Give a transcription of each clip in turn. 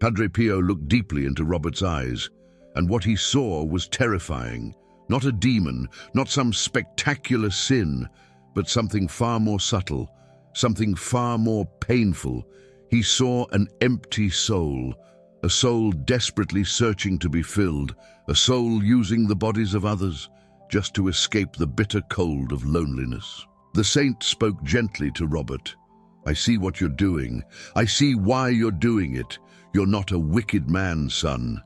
Padre Pio looked deeply into Robert's eyes, and what he saw was terrifying. Not a demon, not some spectacular sin, but something far more subtle, something far more painful. He saw an empty soul, a soul desperately searching to be filled, a soul using the bodies of others just to escape the bitter cold of loneliness. The saint spoke gently to Robert. "I see what you're doing. I see why you're doing it. You're not a wicked man, son.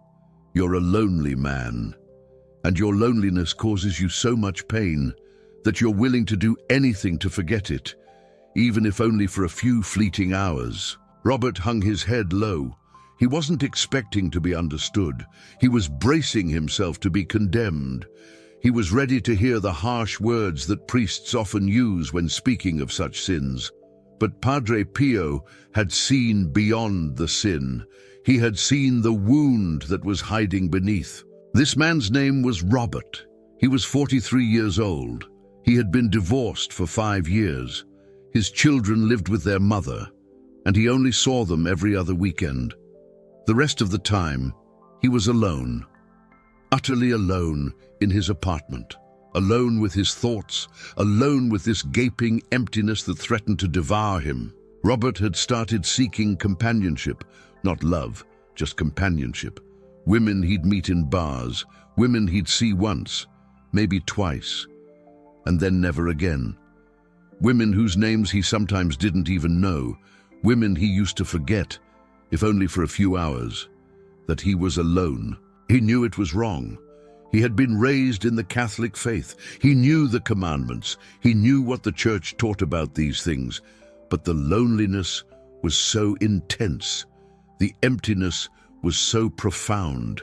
You're a lonely man. And your loneliness causes you so much pain that you're willing to do anything to forget it, even if only for a few fleeting hours." Robert hung his head low. He wasn't expecting to be understood. He was bracing himself to be condemned. He was ready to hear the harsh words that priests often use when speaking of such sins. But Padre Pio had seen beyond the sin. He had seen the wound that was hiding beneath. This man's name was Robert. He was 43 years old. He had been divorced for 5 years. His children lived with their mother, and he only saw them every other weekend. The rest of the time, he was alone, utterly alone in his apartment, alone with his thoughts, alone with this gaping emptiness that threatened to devour him. Robert had started seeking companionship, not love, just companionship. Women he'd meet in bars, women he'd see once, maybe twice, and then never again. Women whose names he sometimes didn't even know, women he used to forget, if only for a few hours. That he was alone. He knew it was wrong. He had been raised in the Catholic faith. He knew the commandments. He knew what the church taught about these things. But the loneliness was so intense. The emptiness was so profound.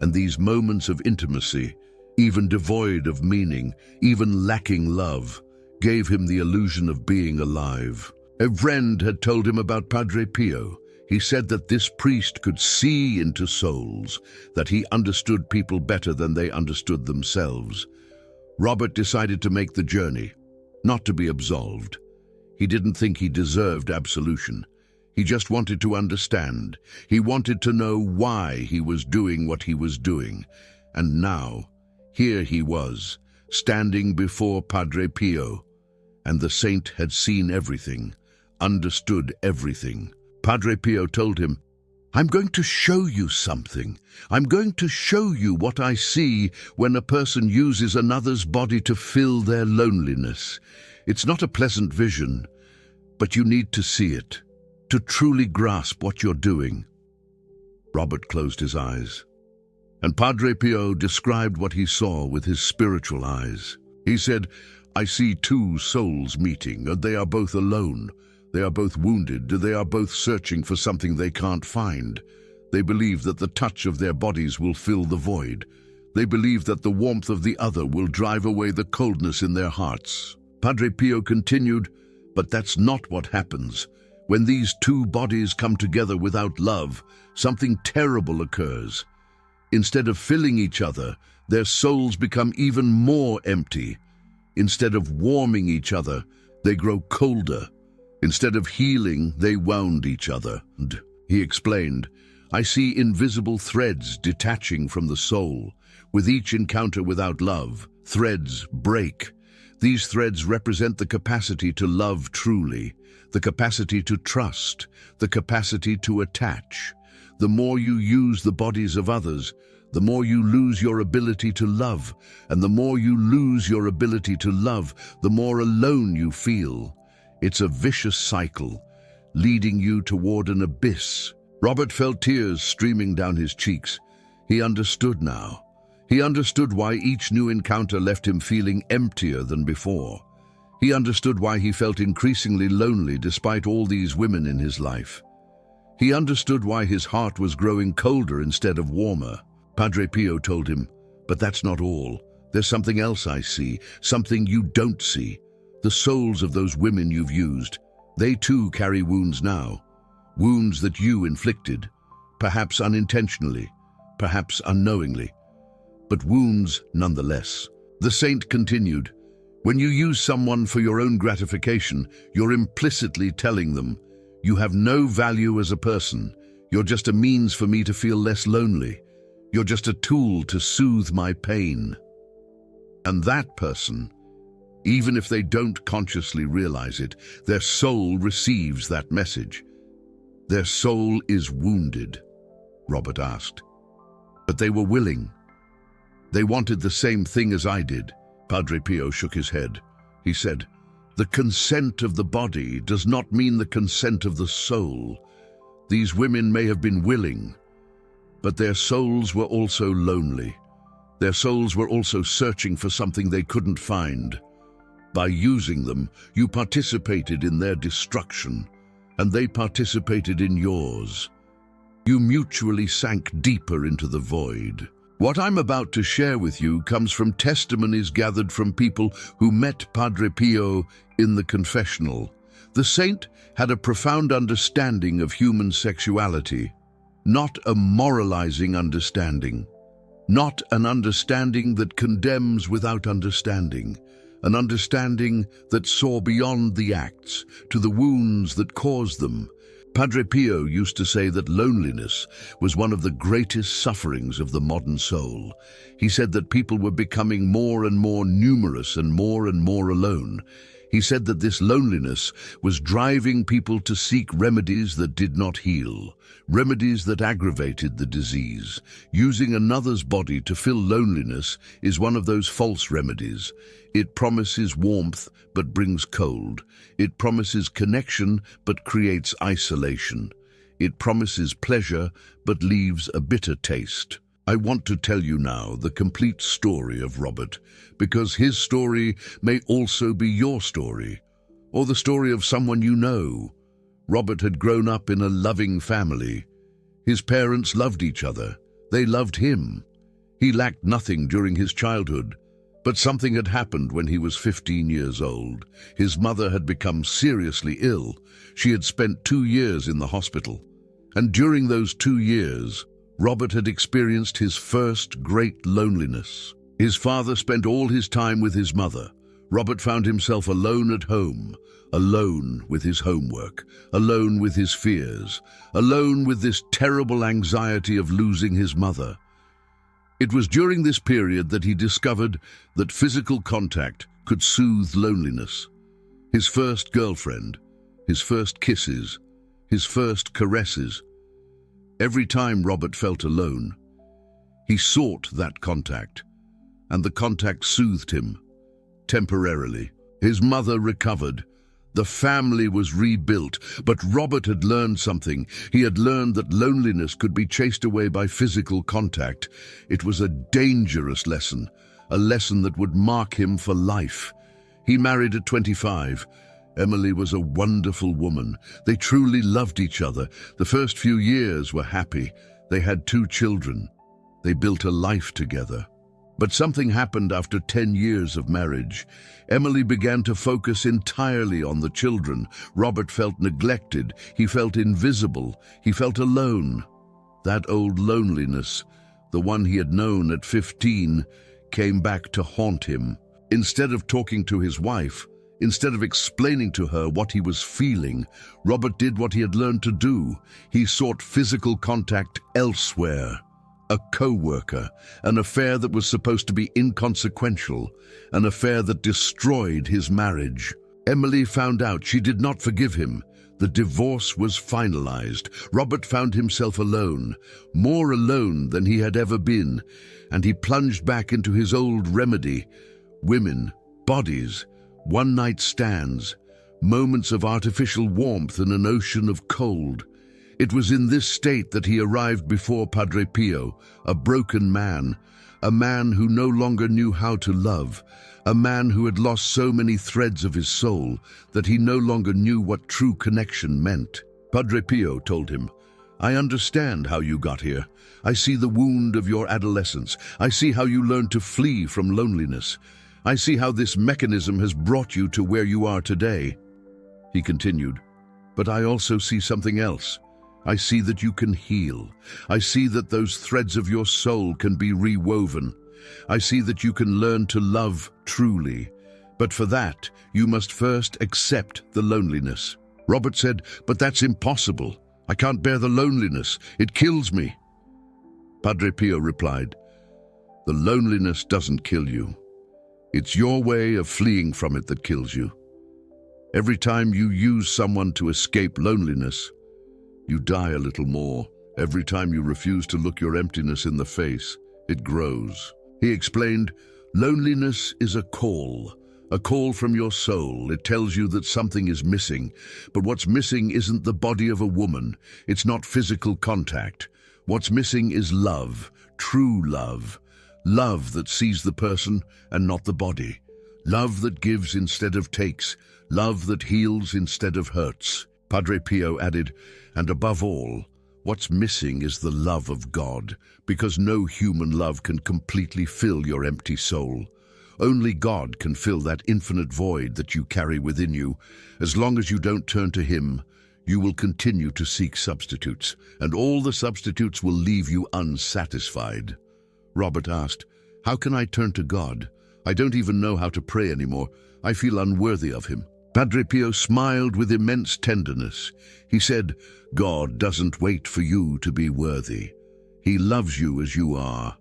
And these moments of intimacy, even devoid of meaning, even lacking love, gave him the illusion of being alive. A friend had told him about Padre Pio. He said that this priest could see into souls, that he understood people better than they understood themselves. Robert decided to make the journey, not to be absolved. He didn't think he deserved absolution. He just wanted to understand. He wanted to know why he was doing what he was doing. And now, here he was, standing before Padre Pio. And the saint had seen everything, understood everything. Padre Pio told him, "I'm going to show you something. I'm going to show you what I see when a person uses another's body to fill their loneliness. It's not a pleasant vision, but you need to see it, to truly grasp what you're doing." Robert closed his eyes, and Padre Pio described what he saw with his spiritual eyes. He said, "I see two souls meeting, and they are both alone. They are both wounded. They are both searching for something they can't find. They believe that the touch of their bodies will fill the void. They believe that the warmth of the other will drive away the coldness in their hearts." Padre Pio continued, "But that's not what happens. When these two bodies come together without love, something terrible occurs. Instead of filling each other, their souls become even more empty. Instead of warming each other, they grow colder. Instead of healing, they wound each other." And he explained, "I see invisible threads detaching from the soul. With each encounter without love, threads break. These threads represent the capacity to love truly, the capacity to trust, the capacity to attach. The more you use the bodies of others, the more you lose your ability to love, and the more you lose your ability to love, the more alone you feel. It's a vicious cycle, leading you toward an abyss." Robert felt tears streaming down his cheeks. He understood now. He understood why each new encounter left him feeling emptier than before. He understood why he felt increasingly lonely despite all these women in his life. He understood why his heart was growing colder instead of warmer. Padre Pio told him, "But that's not all. There's something else I see, something you don't see. The souls of those women you've used, they too carry wounds now. Wounds that you inflicted, perhaps unintentionally, perhaps unknowingly, but wounds nonetheless." The saint continued, "When you use someone for your own gratification, you're implicitly telling them, you have no value as a person. You're just a means for me to feel less lonely. You're just a tool to soothe my pain." And that person, even if they don't consciously realize it, their soul receives that message. Their soul is wounded, Robert asked. But they were willing. They wanted the same thing as I did. Padre Pio shook his head. He said, "The consent of the body does not mean the consent of the soul. These women may have been willing, but their souls were also lonely. Their souls were also searching for something they couldn't find. By using them, you participated in their destruction, and they participated in yours. You mutually sank deeper into the void." What I'm about to share with you comes from testimonies gathered from people who met Padre Pio in the confessional. The saint had a profound understanding of human sexuality, not a moralizing understanding, not an understanding that condemns without understanding, an understanding that saw beyond the acts to the wounds that caused them. Padre Pio used to say that loneliness was one of the greatest sufferings of the modern soul. He said that people were becoming more and more numerous and more alone. He said that this loneliness was driving people to seek remedies that did not heal, remedies that aggravated the disease. Using another's body to fill loneliness is one of those false remedies. It promises warmth but brings cold. It promises connection but creates isolation. It promises pleasure but leaves a bitter taste. I want to tell you now the complete story of Robert, because his story may also be your story, or the story of someone you know. Robert had grown up in a loving family. His parents loved each other. They loved him. He lacked nothing during his childhood. But something had happened when he was 15 years old. His mother had become seriously ill. She had spent 2 years in the hospital. And during those 2 years, Robert had experienced his first great loneliness. His father spent all his time with his mother. Robert found himself alone at home, alone with his homework, alone with his fears, alone with this terrible anxiety of losing his mother. It was during this period that he discovered that physical contact could soothe loneliness. His first girlfriend, his first kisses, his first caresses. Every time Robert felt alone, he sought that contact, and the contact soothed him, temporarily. His mother recovered. The family was rebuilt, but Robert had learned something. He had learned that loneliness could be chased away by physical contact. It was a dangerous lesson, a lesson that would mark him for life. He married at 25. Emily was a wonderful woman. They truly loved each other. The first few years were happy. They had 2 children. They built a life together. But something happened after 10 years of marriage. Emily began to focus entirely on the children. Robert felt neglected. He felt invisible. He felt alone. That old loneliness, the one he had known at 15, came back to haunt him. Instead of talking to his wife, instead of explaining to her what he was feeling, Robert did what he had learned to do. He sought physical contact elsewhere. A co-worker, an affair that was supposed to be inconsequential, an affair that destroyed his marriage. Emily found out she did not forgive him. The divorce was finalized. Robert found himself alone, more alone than he had ever been, and he plunged back into his old remedy: women, bodies, one-night stands, moments of artificial warmth in an ocean of cold. It was in this state that he arrived before Padre Pio, a broken man, a man who no longer knew how to love, a man who had lost so many threads of his soul that he no longer knew what true connection meant. Padre Pio told him, "I understand how you got here. I see the wound of your adolescence. I see how you learned to flee from loneliness. I see how this mechanism has brought you to where you are today." He continued, "But I also see something else. I see that you can heal. I see that those threads of your soul can be rewoven. I see that you can learn to love truly. But for that, you must first accept the loneliness." Robert said, "But that's impossible. I can't bear the loneliness. It kills me." Padre Pio replied, "The loneliness doesn't kill you. It's your way of fleeing from it that kills you. Every time you use someone to escape loneliness, you die a little more. Every time you refuse to look your emptiness in the face, it grows." He explained, "Loneliness is a call from your soul. It tells you that something is missing, but what's missing isn't the body of a woman. It's not physical contact. What's missing is love, true love. Love that sees the person and not the body. Love that gives instead of takes. Love that heals instead of hurts." Padre Pio added, "And above all, what's missing is the love of God, because no human love can completely fill your empty soul. Only God can fill that infinite void that you carry within you. As long as you don't turn to Him, you will continue to seek substitutes, and all the substitutes will leave you unsatisfied." Robert asked, "How can I turn to God? I don't even know how to pray anymore. I feel unworthy of Him." Padre Pio smiled with immense tenderness. He said, "God doesn't wait for you to be worthy. He loves you as you are,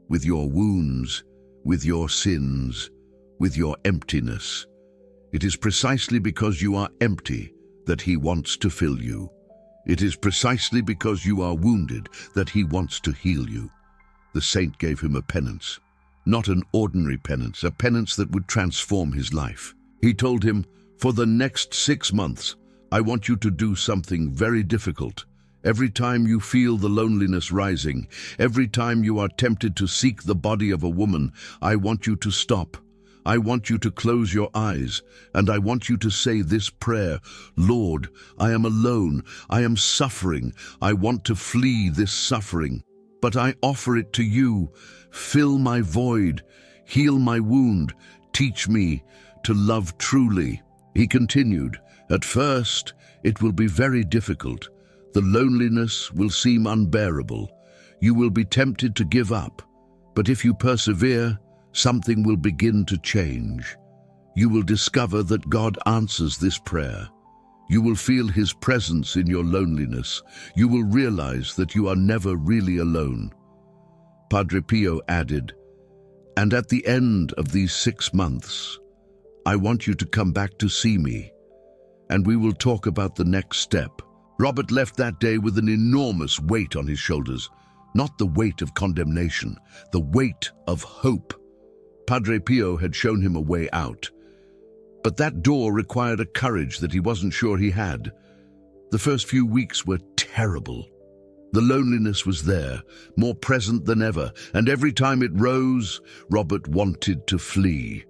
with your wounds, with your sins, with your emptiness. It is precisely because you are empty that He wants to fill you. It is precisely because you are wounded that He wants to heal you." The saint gave him a penance, not an ordinary penance, a penance that would transform his life. He told him, "For the next 6 months, I want you to do something very difficult. Every time you feel the loneliness rising, every time you are tempted to seek the body of a woman, I want you to stop. I want you to close your eyes, and I want you to say this prayer: Lord, I am alone, I am suffering, I want to flee this suffering, but I offer it to you. Fill my void, heal my wound, teach me to love truly." He continued, "At first, it will be very difficult. The loneliness will seem unbearable. You will be tempted to give up. But if you persevere, something will begin to change. You will discover that God answers this prayer. You will feel His presence in your loneliness. You will realize that you are never really alone." Padre Pio added, "And at the end of these 6 months, I want you to come back to see me, and we will talk about the next step." Robert left that day with an enormous weight on his shoulders, not the weight of condemnation, the weight of hope. Padre Pio had shown him a way out, but that door required a courage that he wasn't sure he had. The first few weeks were terrible. The loneliness was there, more present than ever, and every time it rose, Robert wanted to flee,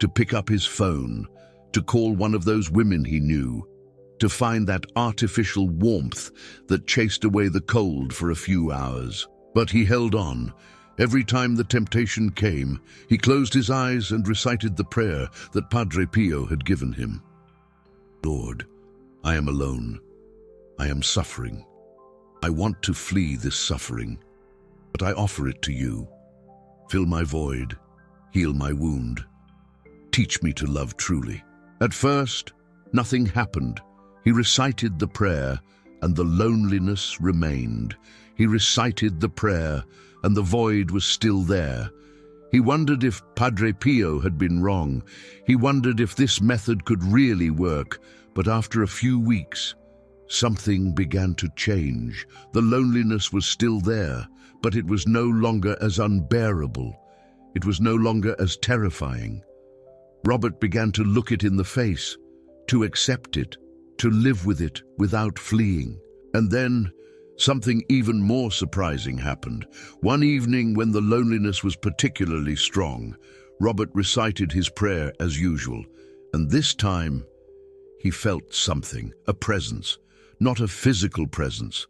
to pick up his phone, to call one of those women he knew, to find that artificial warmth that chased away the cold for a few hours. But he held on. Every time the temptation came, he closed his eyes and recited the prayer that Padre Pio had given him. "Lord, I am alone. I am suffering. I want to flee this suffering, but I offer it to you. Fill my void, heal my wound. Teach me to love truly." At first, nothing happened. He recited the prayer, and the loneliness remained. He recited the prayer, and the void was still there. He wondered if Padre Pio had been wrong. He wondered if this method could really work. But after a few weeks, something began to change. The loneliness was still there, but it was no longer as unbearable. It was no longer as terrifying. Robert began to look it in the face, to accept it, to live with it without fleeing. And then something even more surprising happened. One evening when the loneliness was particularly strong, Robert recited his prayer as usual, and this time he felt something, a presence, not a physical presence,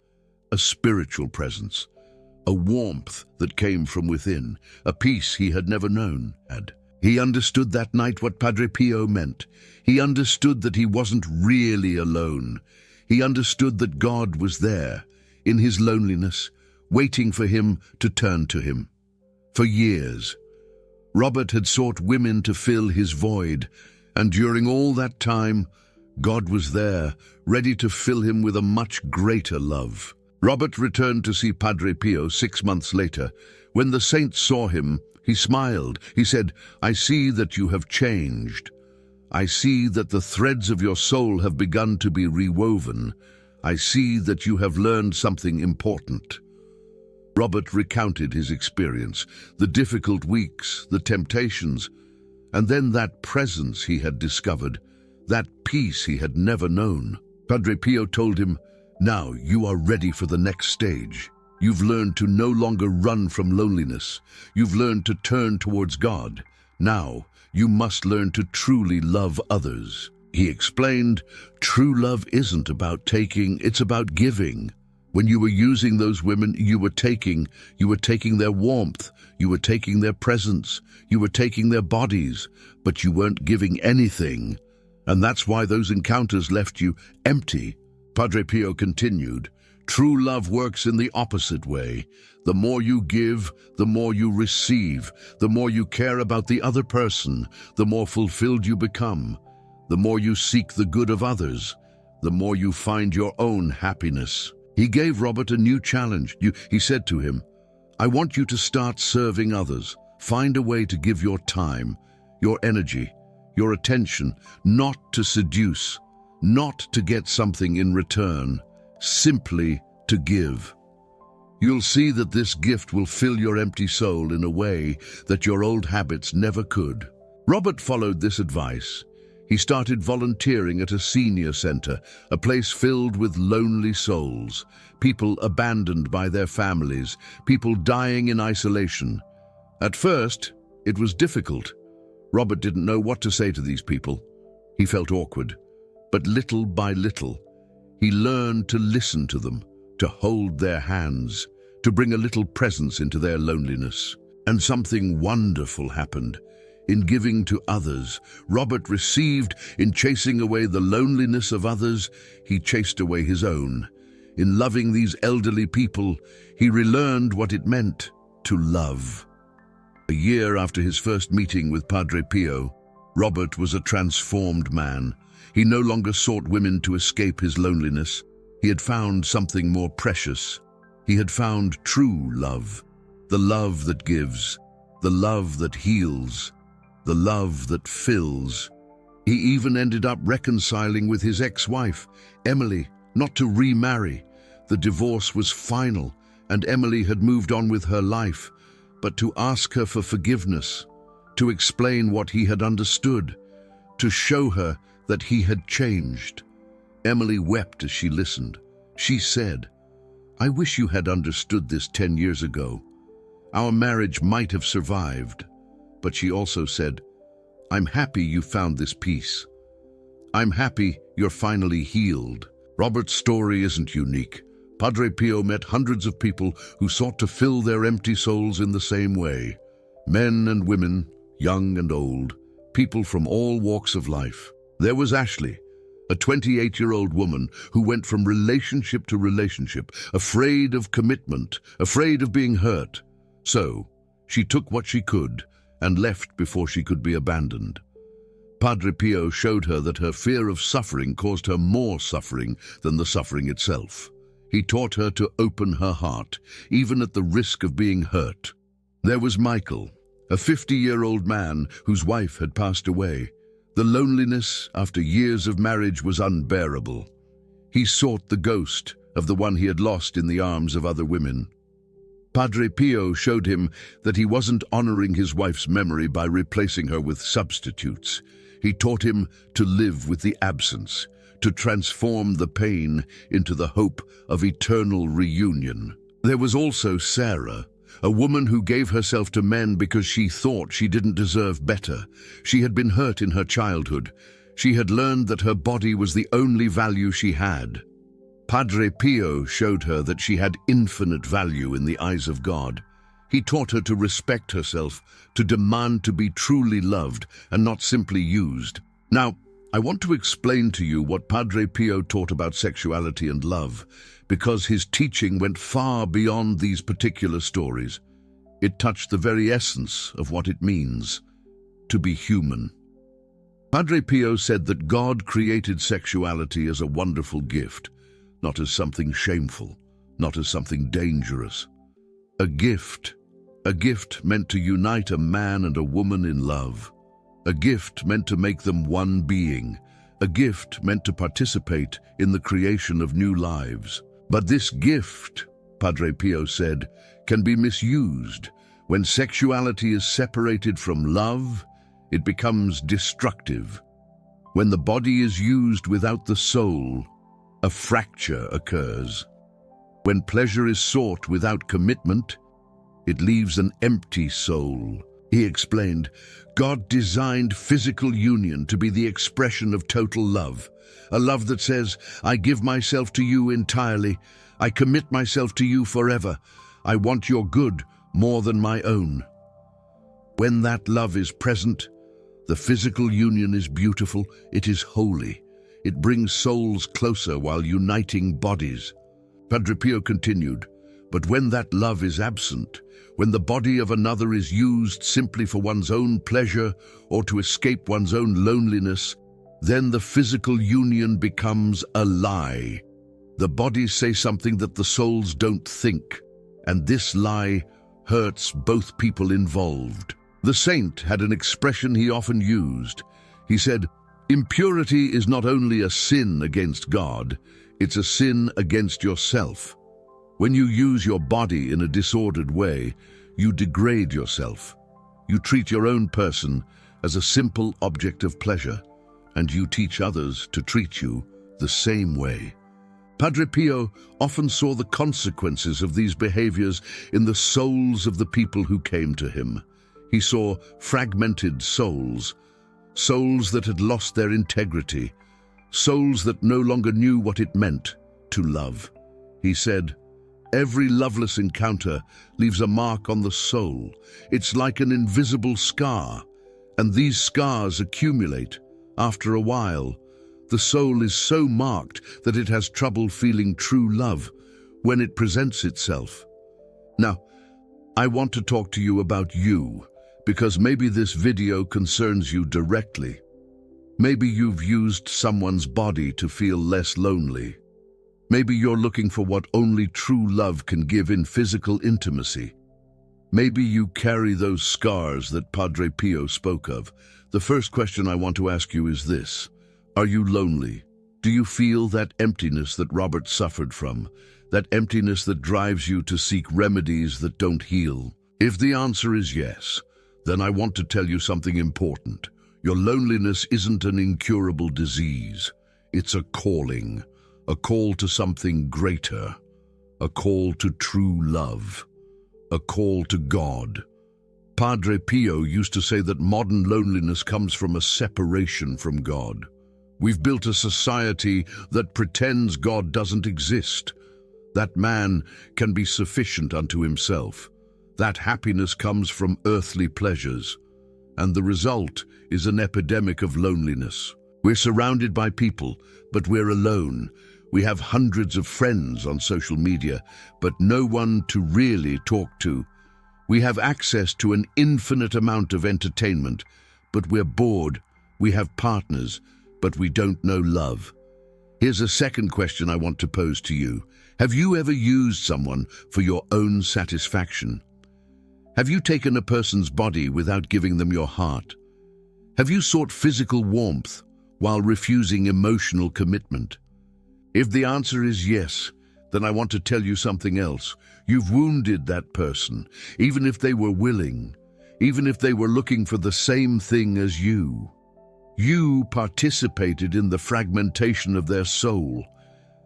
a spiritual presence, a warmth that came from within, a peace he had never known. He understood that night what Padre Pio meant. He understood that he wasn't really alone. He understood that God was there, in his loneliness, waiting for him to turn to him. For years, Robert had sought women to fill his void, and during all that time, God was there, ready to fill him with a much greater love. Robert returned to see Padre Pio 6 months later. When the saint saw him, he smiled. He said, "I see that you have changed. I see that the threads of your soul have begun to be rewoven. I see that you have learned something important." Robert recounted his experience, the difficult weeks, the temptations, and then that presence he had discovered, that peace he had never known. Padre Pio told him, "Now you are ready for the next stage. You've learned to no longer run from loneliness. You've learned to turn towards God. Now you must learn to truly love others." He explained, true love isn't about taking, it's about giving. When you were using those women, you were taking their warmth, you were taking their presence, you were taking their bodies, but you weren't giving anything. And that's why those encounters left you empty. Padre Pio continued, true love works in the opposite way. The more you give, the more you receive. The more you care about the other person, the more fulfilled you become. The more you seek the good of others, the more you find your own happiness. He gave Robert a new challenge. He said to him, "I want you to start serving others. Find a way to give your time, your energy, your attention, not to seduce, not to get something in return, simply to give. You'll see that this gift will fill your empty soul in a way that your old habits never could." Robert followed this advice. He started volunteering at a senior center, a place filled with lonely souls, people abandoned by their families, people dying in isolation. At first, it was difficult. Robert didn't know what to say to these people. He felt awkward. But little by little, he learned to listen to them, to hold their hands, to bring a little presence into their loneliness. And something wonderful happened. In giving to others, Robert received. In chasing away the loneliness of others, he chased away his own. In loving these elderly people, he relearned what it meant to love. A year after his first meeting with Padre Pio, Robert was a transformed man. He no longer sought women to escape his loneliness. He had found something more precious. He had found true love, the love that gives, the love that heals, the love that fills. He even ended up reconciling with his ex-wife, Emily, not to remarry. The divorce was final, and Emily had moved on with her life, but to ask her for forgiveness, to explain what he had understood, to show her that he had changed. Emily wept as she listened. She said, "I wish you had understood this 10 years ago. Our marriage might have survived." But she also said, "I'm happy you found this peace. I'm happy you're finally healed." Robert's story isn't unique. Padre Pio met hundreds of people who sought to fill their empty souls in the same way. Men and women, young and old, people from all walks of life. There was Ashley, a 28-year-old woman who went from relationship to relationship, afraid of commitment, afraid of being hurt. So, she took what she could and left before she could be abandoned. Padre Pio showed her that her fear of suffering caused her more suffering than the suffering itself. He taught her to open her heart, even at the risk of being hurt. There was Michael, a 50-year-old man whose wife had passed away. The loneliness after years of marriage was unbearable. He sought the ghost of the one he had lost in the arms of other women. Padre Pio showed him that he wasn't honoring his wife's memory by replacing her with substitutes. He taught him to live with the absence, to transform the pain into the hope of eternal reunion. There was also Sarah, a woman who gave herself to men because she thought she didn't deserve better. She had been hurt in her childhood. She had learned that her body was the only value she had. Padre Pio showed her that she had infinite value in the eyes of God. He taught her to respect herself, to demand to be truly loved and not simply used. Now, I want to explain to you what Padre Pio taught about sexuality and love, because his teaching went far beyond these particular stories. It touched the very essence of what it means to be human. Padre Pio said that God created sexuality as a wonderful gift, not as something shameful, not as something dangerous. A gift meant to unite a man and a woman in love. A gift meant to make them one being. A gift meant to participate in the creation of new lives. But this gift, Padre Pio said, can be misused. When sexuality is separated from love, it becomes destructive. When the body is used without the soul, a fracture occurs. When pleasure is sought without commitment, it leaves an empty soul. He explained, God designed physical union to be the expression of total love, a love that says, I give myself to you entirely, I commit myself to you forever, I want your good more than my own. When that love is present, the physical union is beautiful, it is holy. It brings souls closer while uniting bodies. Padre Pio continued, but when that love is absent, when the body of another is used simply for one's own pleasure or to escape one's own loneliness, then the physical union becomes a lie. The bodies say something that the souls don't think, and this lie hurts both people involved. The saint had an expression he often used. He said, impurity is not only a sin against God, it's a sin against yourself. When you use your body in a disordered way, you degrade yourself. You treat your own person as a simple object of pleasure, and you teach others to treat you the same way. Padre Pio often saw the consequences of these behaviors in the souls of the people who came to him. He saw fragmented souls, souls that had lost their integrity, souls that no longer knew what it meant to love. He said, every loveless encounter leaves a mark on the soul. It's like an invisible scar, and these scars accumulate. After a while, the soul is so marked that it has trouble feeling true love when it presents itself. Now, I want to talk to you about you, because maybe this video concerns you directly. Maybe you've used someone's body to feel less lonely. Maybe you're looking for what only true love can give in physical intimacy. Maybe you carry those scars that Padre Pio spoke of. The first question I want to ask you is this. Are you lonely? Do you feel that emptiness that Robert suffered from? That emptiness that drives you to seek remedies that don't heal? If the answer is yes, then I want to tell you something important. Your loneliness isn't an incurable disease. It's a calling. A call to something greater, a call to true love, a call to God. Padre Pio used to say that modern loneliness comes from a separation from God. We've built a society that pretends God doesn't exist, that man can be sufficient unto himself, that happiness comes from earthly pleasures, and the result is an epidemic of loneliness. We're surrounded by people, but we're alone. We have hundreds of friends on social media, but no one to really talk to. We have access to an infinite amount of entertainment, but we're bored. We have partners, but we don't know love. Here's a second question I want to pose to you. Have you ever used someone for your own satisfaction? Have you taken a person's body without giving them your heart? Have you sought physical warmth while refusing emotional commitment? If the answer is yes, then I want to tell you something else. You've wounded that person, even if they were willing, even if they were looking for the same thing as you. You participated in the fragmentation of their soul,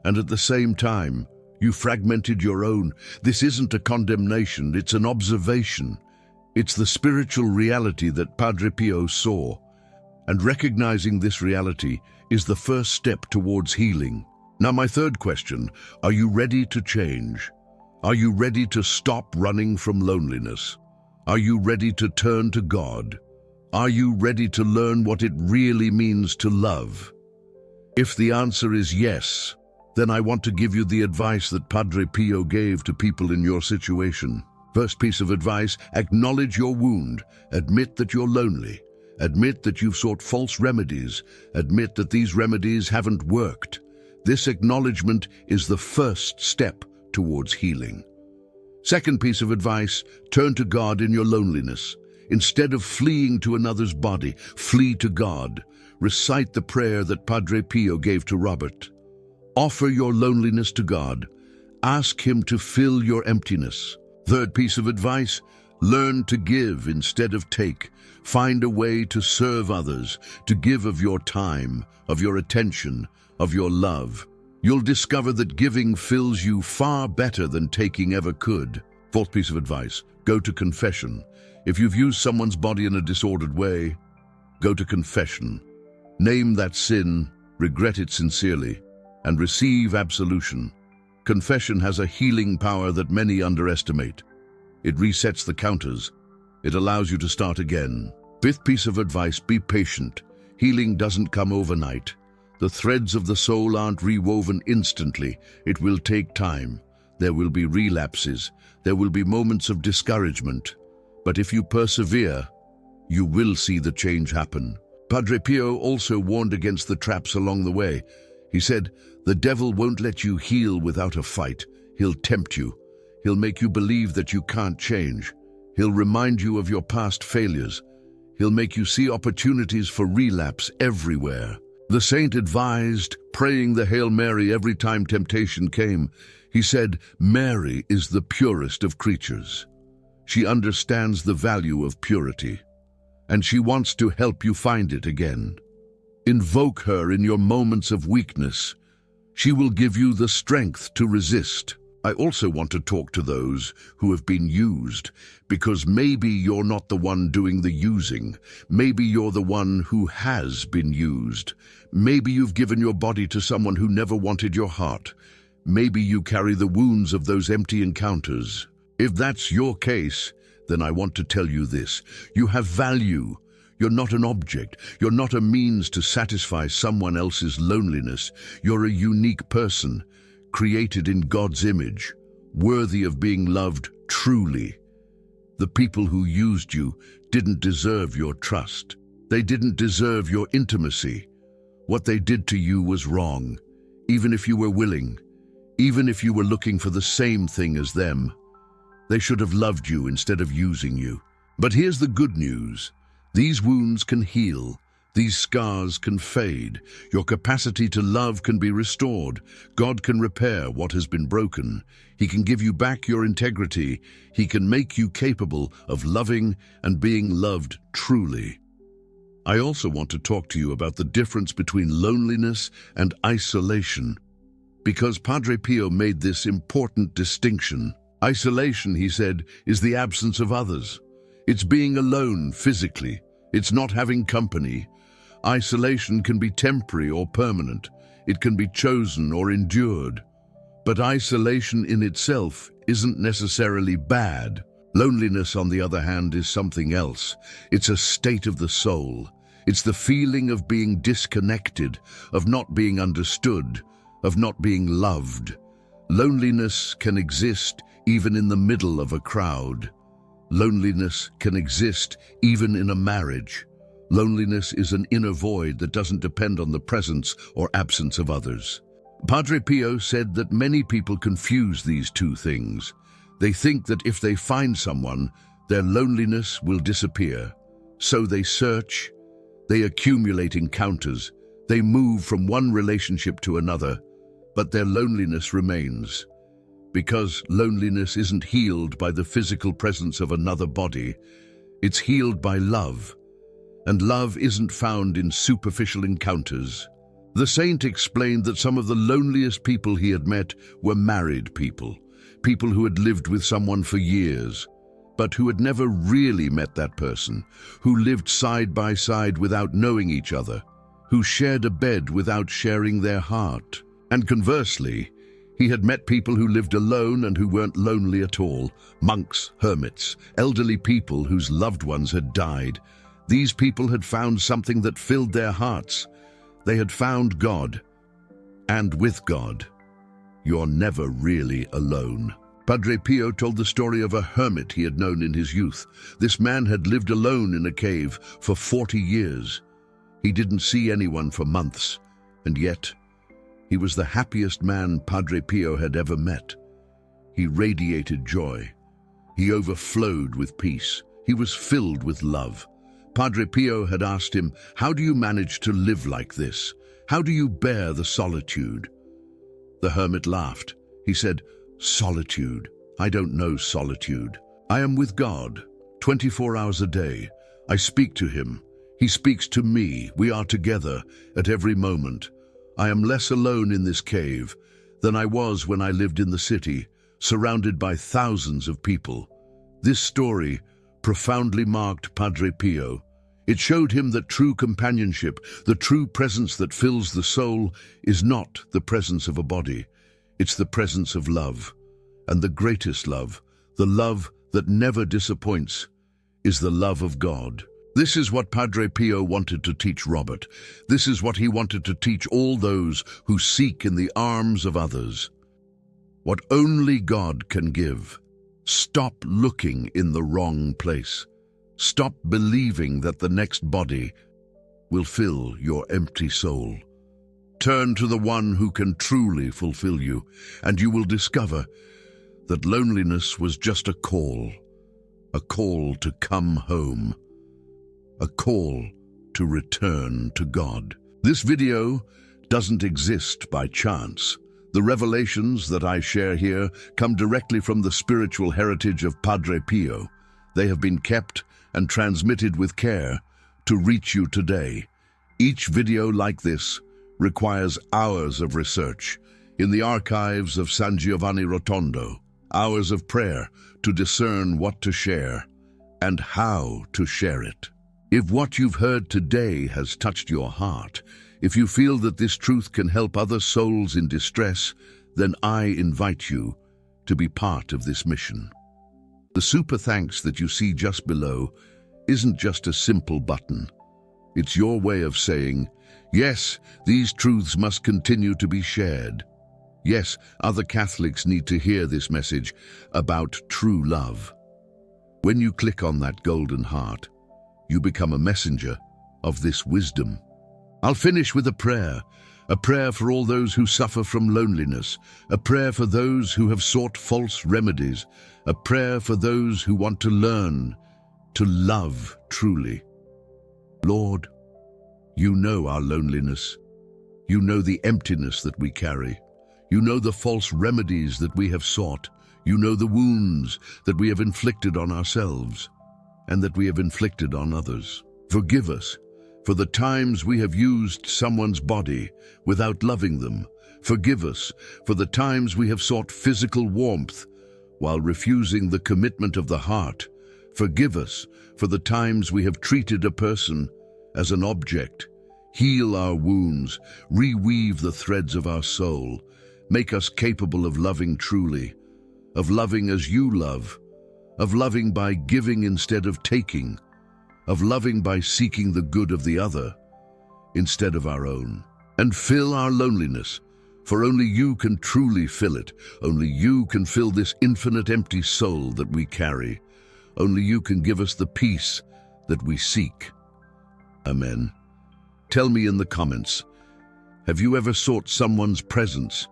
and at the same time, you fragmented your own. This isn't a condemnation, it's an observation. It's the spiritual reality that Padre Pio saw, and recognizing this reality is the first step towards healing. Now, my third question, are you ready to change? Are you ready to stop running from loneliness? Are you ready to turn to God? Are you ready to learn what it really means to love? If the answer is yes, then I want to give you the advice that Padre Pio gave to people in your situation. First piece of advice, acknowledge your wound, admit that you're lonely, Admit that you've sought false remedies. Admit that these remedies haven't worked. This acknowledgement is the first step towards healing. Second piece of advice, turn to God in your loneliness. Instead of fleeing to another's body, flee to God. Recite the prayer that Padre Pio gave to Robert. Offer your loneliness to God. Ask Him to fill your emptiness. Third piece of advice, learn to give instead of take. Find a way to serve others, to give of your time, of your attention, of your love. You'll discover that giving fills you far better than taking ever could. Fourth piece of advice, go to confession. If you've used someone's body in a disordered way, go to confession. Name that sin, regret it sincerely, and receive absolution. Confession has a healing power that many underestimate. It resets the counters. It allows you to start again. Fifth piece of advice, be patient. Healing doesn't come overnight. The threads of the soul aren't rewoven instantly. It will take time. There will be relapses. There will be moments of discouragement. But if you persevere, you will see the change happen. Padre Pio also warned against the traps along the way. He said, the devil won't let you heal without a fight. He'll tempt you. He'll make you believe that you can't change. He'll remind you of your past failures. He'll make you see opportunities for relapse everywhere. The saint advised praying the Hail Mary every time temptation came. He said, Mary is the purest of creatures. She understands the value of purity, and she wants to help you find it again. Invoke her in your moments of weakness. She will give you the strength to resist. I also want to talk to those who have been used, because maybe you're not the one doing the using. Maybe you're the one who has been used. Maybe you've given your body to someone who never wanted your heart. Maybe you carry the wounds of those empty encounters. If that's your case, then I want to tell you this. You have value. You're not an object. You're not a means to satisfy someone else's loneliness. You're a unique person, created in God's image, worthy of being loved truly. The people who used you didn't deserve your trust. They didn't deserve your intimacy. What they did to you was wrong, even if you were willing, even if you were looking for the same thing as them. They should have loved you instead of using you. But here's the good news. These wounds can heal. These scars can fade. Your capacity to love can be restored. God can repair what has been broken. He can give you back your integrity. He can make you capable of loving and being loved truly. I also want to talk to you about the difference between loneliness and isolation, because Padre Pio made this important distinction. Isolation, he said, is the absence of others. It's being alone physically. It's not having company. Isolation can be temporary or permanent. It can be chosen or endured. But isolation in itself isn't necessarily bad. Loneliness, on the other hand, is something else. It's a state of the soul. It's the feeling of being disconnected, of not being understood, of not being loved. Loneliness can exist even in the middle of a crowd. Loneliness can exist even in a marriage. Loneliness is an inner void that doesn't depend on the presence or absence of others. Padre Pio said that many people confuse these two things. They think that if they find someone, their loneliness will disappear. So they search, they accumulate encounters, they move from one relationship to another, but their loneliness remains. Because loneliness isn't healed by the physical presence of another body, it's healed by love. And love isn't found in superficial encounters. The saint explained that some of the loneliest people he had met were married people, people who had lived with someone for years, but who had never really met that person, who lived side by side without knowing each other, who shared a bed without sharing their heart. And conversely, he had met people who lived alone and who weren't lonely at all, monks, hermits, elderly people whose loved ones had died. These people had found something that filled their hearts. They had found God. And with God, you're never really alone. Padre Pio told the story of a hermit he had known in his youth. This man had lived alone in a cave for 40 years. He didn't see anyone for months, and yet he was the happiest man Padre Pio had ever met. He radiated joy. He overflowed with peace. He was filled with love. Padre Pio had asked him, "How do you manage to live like this? How do you bear the solitude?" The hermit laughed. He said, "Solitude? I don't know solitude. I am with God, 24 hours a day. I speak to him. He speaks to me. We are together at every moment. I am less alone in this cave than I was when I lived in the city, surrounded by thousands of people." This story profoundly marked Padre Pio. It showed him that true companionship, the true presence that fills the soul, is not the presence of a body. It's the presence of love. And the greatest love, the love that never disappoints, is the love of God. This is what Padre Pio wanted to teach Robert. This is what he wanted to teach all those who seek in the arms of others. What only God can give. Stop looking in the wrong place. Stop believing that the next body will fill your empty soul. Turn to the one who can truly fulfill you, and you will discover that loneliness was just a call to come home, a call to return to God. This video doesn't exist by chance. The revelations that I share here come directly from the spiritual heritage of Padre Pio. They have been kept and transmitted with care to reach you today. Each video like this requires hours of research in the archives of San Giovanni Rotondo, hours of prayer to discern what to share and how to share it. If what you've heard today has touched your heart, if you feel that this truth can help other souls in distress, then I invite you to be part of this mission. The super thanks that you see just below isn't just a simple button. It's your way of saying, yes, these truths must continue to be shared. Yes, other Catholics need to hear this message about true love. When you click on that golden heart, you become a messenger of this wisdom. I'll finish with a prayer for all those who suffer from loneliness, a prayer for those who have sought false remedies, a prayer for those who want to learn to love truly. Lord, you know our loneliness. You know the emptiness that we carry. You know the false remedies that we have sought. You know the wounds that we have inflicted on ourselves and that we have inflicted on others. Forgive us for the times we have used someone's body without loving them. Forgive us for the times we have sought physical warmth while refusing the commitment of the heart. Forgive us for the times we have treated a person as an object. Heal our wounds, reweave the threads of our soul. Make us capable of loving truly, of loving as you love, of loving by giving instead of taking, of loving by seeking the good of the other instead of our own. And fill our loneliness, for only you can truly fill it. Only you can fill this infinite empty soul that we carry. Only you can give us the peace that we seek. Amen. Tell me in the comments, have you ever sought someone's presence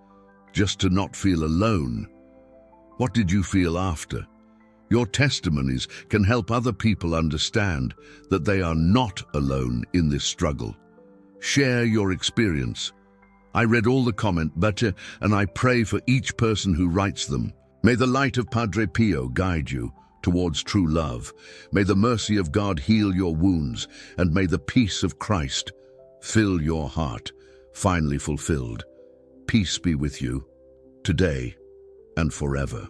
just to not feel alone? What did you feel after? Your testimonies can help other people understand that they are not alone in this struggle. Share your experience. I read all the comments, and I pray for each person who writes them. May the light of Padre Pio guide you towards true love. May the mercy of God heal your wounds, and may the peace of Christ fill your heart, finally fulfilled. Peace be with you, today and forever.